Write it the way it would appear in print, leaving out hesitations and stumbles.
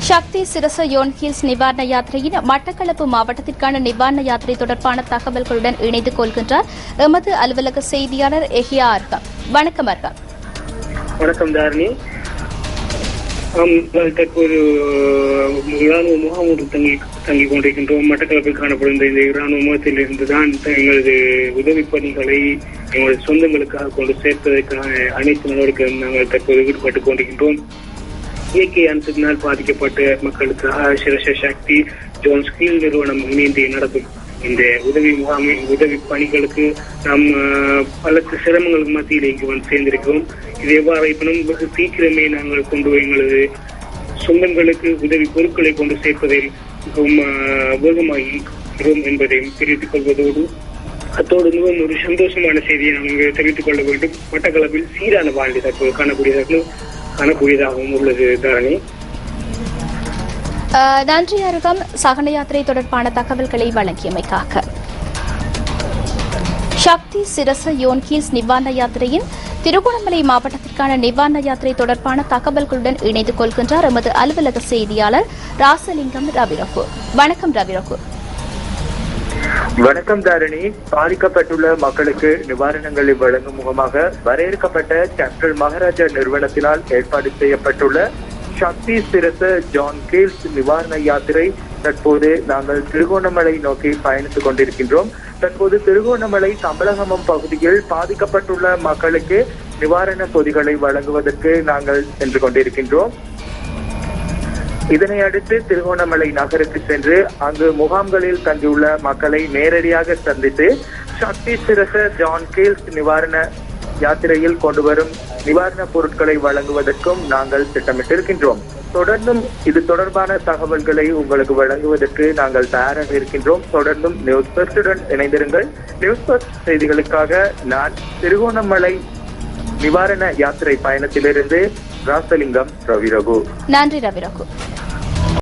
சக்தி சிரச யோன்ஹில்ஸ் நிவாரண யாத்திரையின் மட்டக்களப்பு மாவட்டத்திற்கான நிவாரண யாத்திரை தொடர்பான தகவல்களுடன் இணைந்து கொள்கின்றார் எமது அலுவலக செய்தியாளர் எஹியா அர்கம். வணக்கம் அர்கம். வணக்கம் தாரணி. தற்போது இராணுவ முகாம் ஒன்று தங்கிக் கொண்டிருக்கின்றோம். மட்டக்களப்பில் காணப்படும் இந்த இராணுவ முகத்தில் இருந்துதான் எங்களது உதவி பணிகளை எங்களது சொந்தங்களுக்காக கொண்டு சேர்ப்பதற்கான அனைத்து நடவடிக்கைகளும் நாங்கள் தற்போது ஈடுபட்டுக் கொண்டிருக்கின்றோம். இயற்கை அனர்த்தத்தினால் பாதிக்கப்பட்ட மக்களுக்காக சிரச சக்தி ஜோன் ஸ்கீல் நிறுவனம் இணைந்து நடத்தும் இந்த உதவி பணிகளுக்கு நாம் பல சிரமங்களுக்கு மத்தியில் இங்கு வந்து சேர்ந்திருக்கிறோம். இது எவ்வாறு இருப்பினும் வெகு சீக்கிரமே நாங்கள் கொண்டு எங்களது சொந்தங்களுக்கு உதவி பொருட்களை கொண்டு சேர்ப்பதில் மிகவும் வேகமாகிறோம் என்பதையும் தெரிவித்துக் கொள்வதோடு அத்தோடு மிகவும் ஒரு சந்தோஷமான செய்தியை நாங்கள் தெரிவித்துக் கொள்ள வேண்டும். மட்டக்களப்பில் சீரான வாழ்க்கை தற்போது காணக்கூடியதாகவும் உள்ளது தாரணி. நன்றி அருகம், சகன யாத்திரை தொடர்பான தகவல்களை வழங்கியமைக்காக. சக்தி சிரச யோன்ஹில்ஸ் நிவாரண யாத்திரையின் திருகோணமலை மாவட்டத்திற்கான நிவாரண யாத்திரை தொடர்பான தகவல்களுடன் இணைந்து கொள்கின்றார் எமது அலுவலக செய்தியாளர் ராசலிங்கம் ரவிரகு. வணக்கம் ரவிரகு. வணக்கம் தாரணி. பாதிக்கப்பட்டுள்ள மக்களுக்கு நிவாரணங்களை வழங்கும் முகமாக வரையறுக்கப்பட்ட கேப்டன் மகாராஜா நிறுவனத்தினால் ஏற்பாடு செய்யப்பட்டுள்ள சக்தி சிரச ஜான் கீல்ஸ் நிவாரண யாத்திரை தற்போது நாங்கள் திருகோணமலை நோக்கி பயணித்துக் கொண்டிருக்கின்றோம். தற்போது திருகோணமலை தம்பலகமம் பகுதியில் பாதிக்கப்பட்டுள்ள மக்களுக்கு நிவாரண பொதிகளை வழங்குவதற்கு நாங்கள் சென்று கொண்டிருக்கின்றோம். இதனை அடுத்து திருகோணமலை நகருக்கு சென்று அங்கு முகாம்களில் தங்கியுள்ள மக்களை நேரடியாக சந்தித்து சக்தி சிரச ஜான் கீல்ஸ் நிவாரண யாத்திரையில் கொண்டு வரும் நிவாரண பொருட்களை வழங்குவதற்கும் நாங்கள் திட்டமிட்டிருக்கின்றோம். தொடர்ந்தும் இது தொடர்பான தகவல்களை உங்களுக்கு வழங்குவதற்கு நாங்கள் தயாராக இருக்கின்றோம். தொடர்ந்தும் நியூஸ் ஃபர்ஸ்டுடன் இணைந்திருங்கள். நியூஸ் ஃபர்ஸ்ட் செய்திகளுக்காக நான் திருகோணமலை நிவாரண யாத்திரை பயணத்திலிருந்து ராசலிங்கம் ரவிரகு. நன்றி ரவிரகு.